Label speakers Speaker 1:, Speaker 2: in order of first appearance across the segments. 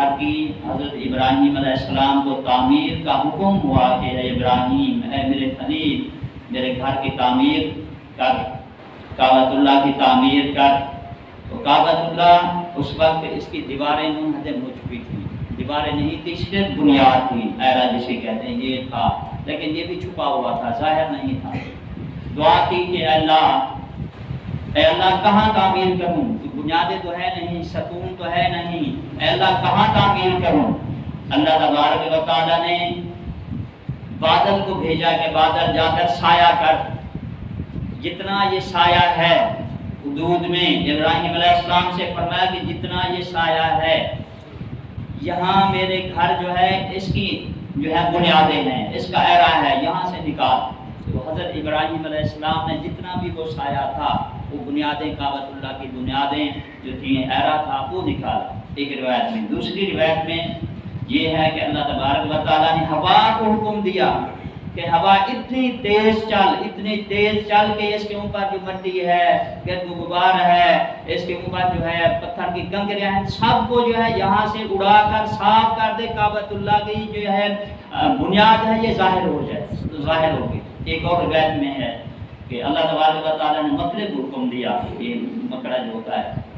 Speaker 1: घर की हज़रत इब्राहीम अलैहिस्सलाम को तामीर का हुक्म हुआ कि इब्राहीम मेरे खलील मेरे घर की तामीर कर, काबतुल्लाह की तामीर कर। तो काबतुल्लाह उस वक्त इसकी दीवारें मुनहदम हो चुकी थी, दीवारें नहीं थी, सिर्फ बुनियाद थी, ऐरा जिसे कहते हैं ये था, लेकिन ये भी छुपा हुआ था, जाहिर नहीं था। दुआ की कि अल्लाह कहाँ तामीर करूँ, बुनियादें तो है नहीं, सतून तो है नहीं, अल्लाह कहाँ तामीर करूँ। अल्लाह तबारक व तआला ने बादल को भेजा कि बादल जाकर साया कर, जितना ये साया है हुदूद में इब्राहीम अलैहिस्सलाम से फरमाया कि जितना ये साया है यहाँ मेरे घर जो है इसकी जो है बुनियादें हैं, इसका ऐरा है, यहाँ से निकाल। तो हज़रत इब्राहीम अलैहिस्सलाम ने जितना भी वो साया था वो बुनियादें, काबतुल्लाह की बुनियादें जो थी, ऐरा था, वो निकाला एक रिवायत में। दूसरी रिवायत में ये है कि अल्लाह तबारक व तआला ने हवा को हुक्म दिया कि हवा इतनी तेज चल के इसके ऊपर जो मिट्टी है, गर्द गुबार है, इसके ऊपर जो है पत्थर की कंकरियां हैं, सबको जो है यहाँ से उड़ाकर साफ कर दे, काबतुल्लाह की जो है बुनियाद है ये जाहिर हो जाए, तो जाहिर होगी। एक और रिवायत में है कि अल्लाह तबारक व तआला ने मतलब हुक्म दिया, ये मकड़ा जो होता है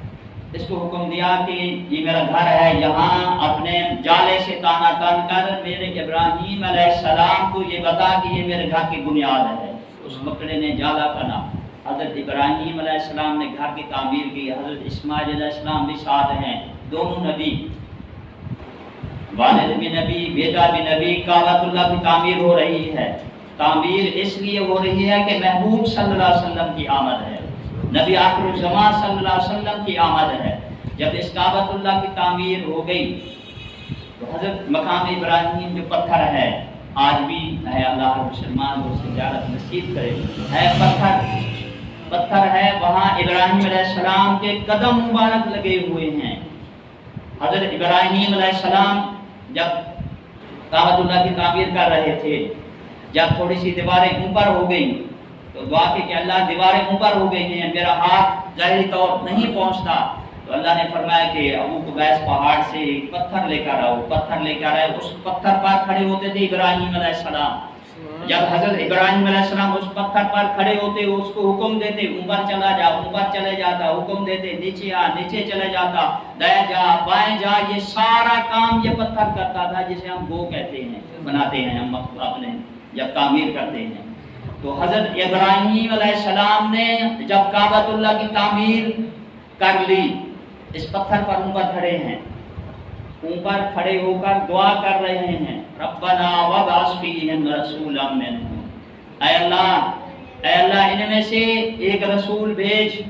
Speaker 1: इसको हुक्म दिया कि ये मेरा घर है, यहाँ अपने जाले से ताना तन कर मेरे इब्राहीम अलैहिस्सलाम को ये बता कि ये मेरे घर की बुनियाद है। उस मकड़े ने जाला तना, हज़रत इब्राहीम अलैहिस्सलाम ने घर की तामीर की, हज़रत इस्माइल अलैहिस्सलाम भी साथ हैं, दोनों नबी, वालिद भी नबी, बेटा भी नबी, काबतुल्लाह की तामीर हो रही है। तामीर इसलिए हो रही है कि महबूब सल्लल्लाहु अलैहि वसल्लम की आमद है, नबी आखिर ज़मान सल्लल्लाहु अलैहि वसल्लम की आमद है। जब इस काबतुल्लाह की तामीर हो गई तो हज़रत मकाम इब्राहीम जो पत्थर है आज भी है, अल्लाह मुसलमान को ज़ियारत नसीब करे, है पत्थर है, वहाँ इब्राहीम अलैहिस्सलाम के कदम मुबारक लगे हुए हैं। हज़रत इब्राहीम अलैहिस्सलाम जब काबतुल्लाह की तामीर कर रहे थे, जब थोड़ी सी दीवारें ऊपर हो गई तो दुआ की कि अल्लाह दीवारें ऊपर हो गई हैं, मेरा हाथ ज़ाहिरी तौर नहीं पहुंचता। तो अल्लाह ने फरमाया कि अबू कुबैस पहाड़ से एक पत्थर लेकर आओ, पत्थर लेकर आए। उस पत्थर पर खड़े होते थे इब्राहीम अलैहिस्सलाम। जब हज़रत इब्राहीम अलैहिस्सलाम उस पत्थर पर खड़े होते, उसको हुक्म देते ऊपर चला जा, ऊपर चले जाता, हुक्म देते नीचे आ, नीचे चले जाता, दाएं जा बाएं जा, ये सारा काम ये पत्थर करता था, जिसे हम गो कहते हैं, बनाते हैं हम अपने जब तामीर करते हैं। तो हज़रत इब्राहीम अलैहिस्सलाम ने जब काबतुल्लाह की तामीर कर ली, इस पत्थर पर ऊपर खड़े हैं, ऊपर खड़े होकर दुआ कर रहे हैं, रब्बना वबअस फीहिम रसूलन मिनहुम, ऐ अल्लाह इनमें से एक रसूल भेज,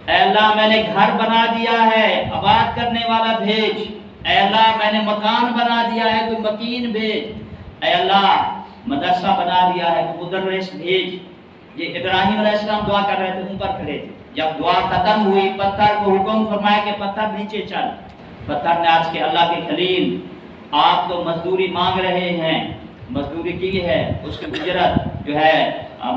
Speaker 1: ऐ अल्लाह मैंने घर बना दिया है, आबाद करने वाला भेज, ऐ अल्लाह मैंने मकान बना दिया है, कोई मकीन भेज, ऐ अल्लाह मदरसा बना दिया है, मुदर्रिस भेज। ये इब्राहीम अलैहिस्सलाम दुआ कर रहे थे, ऊपर खड़े थे। जब दुआ खत्म हुई, पत्थर को हुक्म फरमाया कि पत्थर नीचे चल। पत्थर ने अर्ज़ किया, अल्लाह के खलील आप तो मजदूरी मांग रहे हैं, मजदूरी की है, उसकी उजरत जो है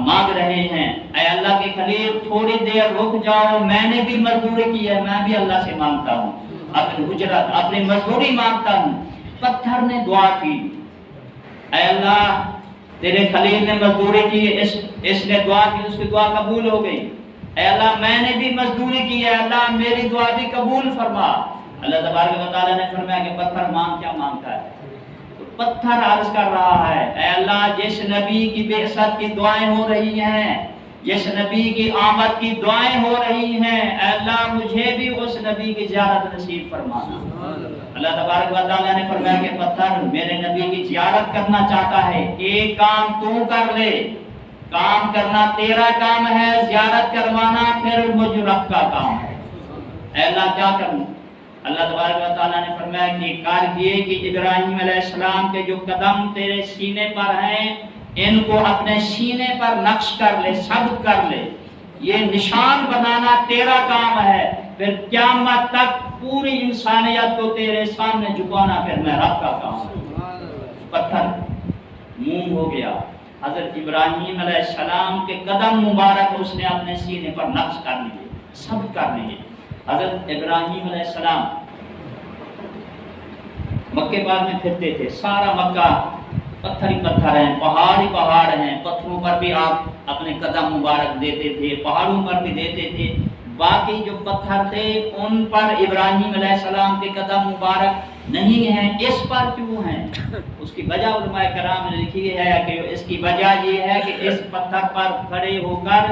Speaker 1: मांग रहे हैं, ऐ अल्लाह के खलील थोड़ी देर रुक जाओ, मैंने भी मजदूरी की है, मैं भी अल्लाह से मांगता हूँ अपनी उजरत, अपनी मजदूरी मांगता हूँ। पत्थर ने दुआ की, ऐ अल्लाह तेरे खलील ने मजदूरी की, इसने दुआ की, उसकी दुआ कबूल हो गई। ऐ अल्लाह मैंने भी मजदूरी की है, अल्लाह मेरी दुआ भी कबूल फरमा। अल्लाह तबारक व तआला ने फरमाया कि पत्थर मांग, क्या मांगता है? तो पत्थर अर्ज कर रहा है, ऐ अल्लाह जिस नबी की बेअसत की दुआएं हो रही हैं, जिस नबी की आमद की दुआएं हो रही हैं, ऐ अल्लाह मुझे भी उस नबी की ज़ियारत नसीब फरमाना। अल्लाह तबारक व तआला ने फरमाया कि पत्थर मेरे नबी की ज़ियारत करना चाहता है, एक काम तू कर ले, काम करना तेरा काम है, ज़ियारत करवाना फिर मुझ रब का काम है। ऐ अल्लाह क्या करूं? अल्लाह तबारक व तआला ने फरमाया कि कर ये कि इब्राहीम अलैहिस्सलाम के जो कदम तेरे सीने पर हैं, इनको अपने सीने पर नक्श कर ले, सब्त कर ले, ये निशान बनाना तेरा काम है, फिर क़यामत तक पूरी इंसानियत को तेरे सामने झुकाना फिर मैं रब का काम है। पत्थर मूंग हो गया, हज़रत इब्राहीम अलैहिस्सलाम के कदम मुबारक उसने अपने सीने पर नक्श कर लिए, सब्त कर लिए। हज़रत इब्राहीम अलैहिस्सलाम مکے پاک میں پھرتے تھے، سارا مکہ پتھر ہی پتھر ہیں، پہاڑ ہی پہاڑ ہیں، پتھروں پر بھی آپ اپنے قدم مبارک دیتے تھے، پہاڑوں پر بھی دیتے تھے، باقی جو پتھر تھے ان پر ابراہیم علیہ السلام کے قدم مبارک نہیں ہیں، اس پر کیوں ہیں؟ اس کی وجہ علماء کرام نے لکھی ہے کہ اس کی وجہ یہ ہے کہ اس پتھر پر کھڑے ہو کر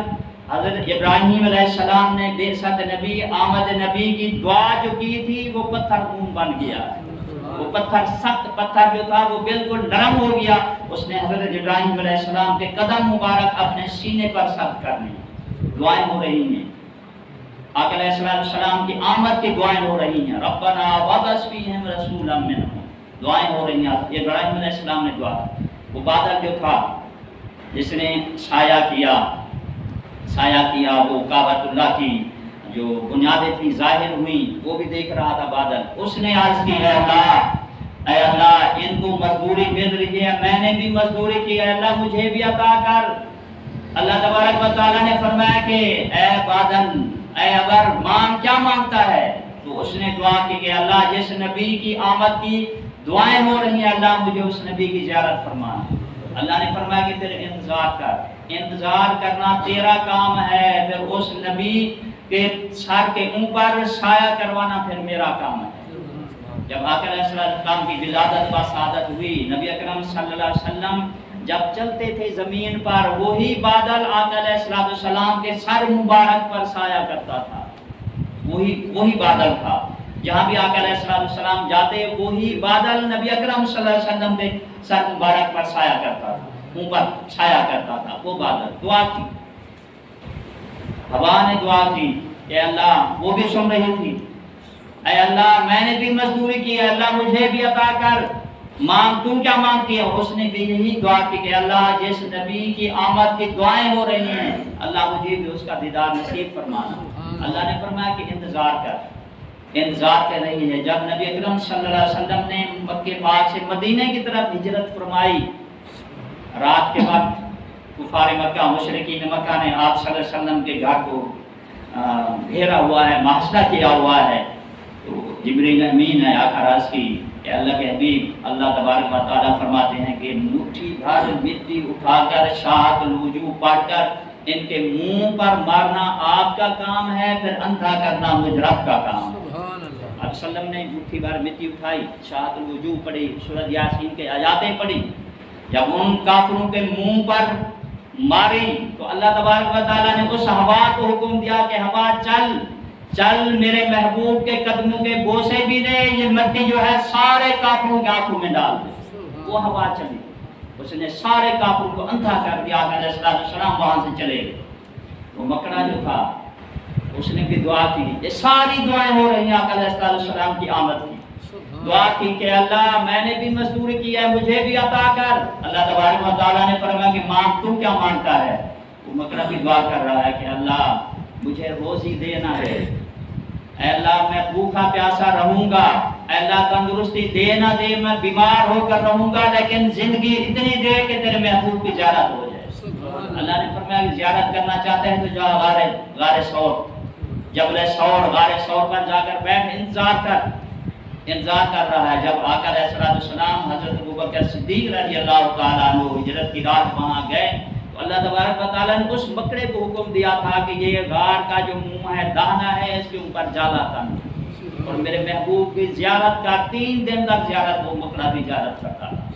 Speaker 1: حضرت ابراہیم علیہ السلام نے بعثت نبی، آمد نبی کی دعا جو کی تھی وہ پتھر خون بن گیا، وہ پتھر سخت پتھر جو تھا وہ بالکل نرم ہو گیا، اس نے حضرت ابراہیم علیہ السلام کے قدم مبارک اپنے سینے پر سخت کر لی۔ دعائیں ہو رہی ہیں، آقا علیہ السلام کی آمد کی دعائیں ہو رہی ہیں، ربنا وابعث فیہم رسولا منہم، دعائیں ہو رہی ہیں۔ ابراہیم علیہ السلام نے دعا، وہ بادل جو تھا جس نے سایہ کیا وہ کعبۃ اللہ کی جو بنیادیں تھی ظاہر ہوئی، وہ بھی دیکھ رہا تھا بادل، اس نے عرض کی اے اللہ ان کو مزدوری مل رہی ہے، میں نے بھی مزدوری کی، اے اللہ مجھے بھی عطا کر۔ اللہ تبارک و تعالیٰ نے فرمایا کہ اے بادل، اے ابر مانگ، کیا مانگتا ہے؟ تو اس نے دعا کی کہ اللہ جس نبی کی آمد کی دعائیں ہو رہی ہیں اللہ مجھے اس نبی کی زیارت فرما۔ اللہ نے فرمایا کہ پھر انتظار کر، انتظار کرنا تیرا کام ہے، پھر اس نبی کے سر کے اوپر سایہ کروانا پھر میرا کام ہے۔ جب آقا علیہ السلام کی ولادت و سعادت ہوئی، نبی اکرم صلی اللہ علیہ وسلم جب چلتے تھے زمین پر وہی بادل آقا علیہ السلام کے سر مبارک پر سایہ کرتا تھا، وہی بادل تھا، جہاں بھی آقا علیہ السلام جاتے وہی بادل نبی اکرم صلی اللہ علیہ وسلم کے سر مبارک پر سایہ کرتا تھا، اوپر سایہ کرتا تھا وہ بادل۔ دعا کی، ہوا نے دعا کی کہ اللہ، وہ بھی سن رہی تھی، اے اللہ میں نے بھی مزدوری کی ہے، اللہ مجھے بھی عطا کر، مانگ، تم کیا مانگتی ہے؟ اس نے بھی یہی دعا کی کہ اللہ جس نبی کی آمد کی دعائیں ہو رہی ہیں اللہ مجھے بھی اس کا دیدار نصیب فرمانا۔ اللہ نے فرمایا کہ انتظار کر رہی ہے۔ جب نبی اکرم صلی اللہ علیہ وسلم نے مکے پاک سے مدینے کی طرف ہجرت فرمائی، رات کے وقت کفار مکہ، مشرکین مکہ نے آپ صلی اللہ علیہ وسلم کے گھر کو گھیرا ہوا ہے، محاصرہ کیا ہوا ہے، تو جبریل امین ہے آقا راز کی کہ اللہ کے حبیب اللہ تبارک و تعالیٰ فرماتے ہیں کہ مٹھی بھر مٹی اٹھا کر شاہد الوجوہ پڑھ کر ان کے منہ پر مارنا آپ کا کام ہے، پھر اندھا کرنا مجھ رب کا کام ہے۔ آپ صلی اللہ علیہ وسلم نے مٹھی بھر مٹی اٹھائی، شاہد الوجوہ پڑھی، سورۃ یاسین کے آیاتیں پڑھی، جب ان کافروں کے منہ پر ماری تو اللہ تبارک و تعالیٰ نے اس ہوا کو حکم دیا کہ ہوا چل میرے محبوب کے قدموں کے بوسے بھی دے، یہ مٹی جو ہے سارے کافروں کے آنکھوں میں ڈال دے۔ وہ ہوا چلی، اس نے سارے کافروں کو اندھا کر دیا، علیہ السلام وہاں سے چلے گئے۔ وہ مکڑا جو تھا اس نے بھی دعا کی، یہ ساری دعائیں ہو رہی ہیں آقا علیہ السلام کی آمد کی۔ دعا کی کہ اللہ میں نے بھی مزدوری کی ہے، مجھے بھی عطا کر۔ اللہ تبارک و تعالیٰ نے فرمایا کہ مانگ، تم کیا مانگتا ہے؟ وہ مکڑا بھی دعا کر رہا ہے کہ اللہ مجھے روزی دینا ہے، اے اللہ میں بھوکا پیاسا رہوں گا، اے اللہ تندرستی دے نہ دے، میں بیمار ہو کر رہوں گا، لیکن زندگی اتنی دے کہ تیرے محبوب کی زیارت ہو جائے۔ اللہ نے فرمایا کہ زیارت کرنا چاہتے ہیں تو جا غار ثور، جبل ثور، غار ثور پر جا کر بیٹھ، انتظار کر رہا ہے۔ جب آقا علیہ السلام حضرت ابوبکر صدیق رضی اللہ تعالیٰ عنہ ہجرت کی رات وہاں گئے تو اللہ تبارک و تعالیٰ نے اس مکڑے کو حکم دیا تھا کہ یہ غار کا جو منہ ہے دہنا ہے، اس کے اوپر جالا تن، اور میرے محبوب کی زیارت کا 3 دن تک زیارت وہ مکڑا بھی زیارت کرتا تھا۔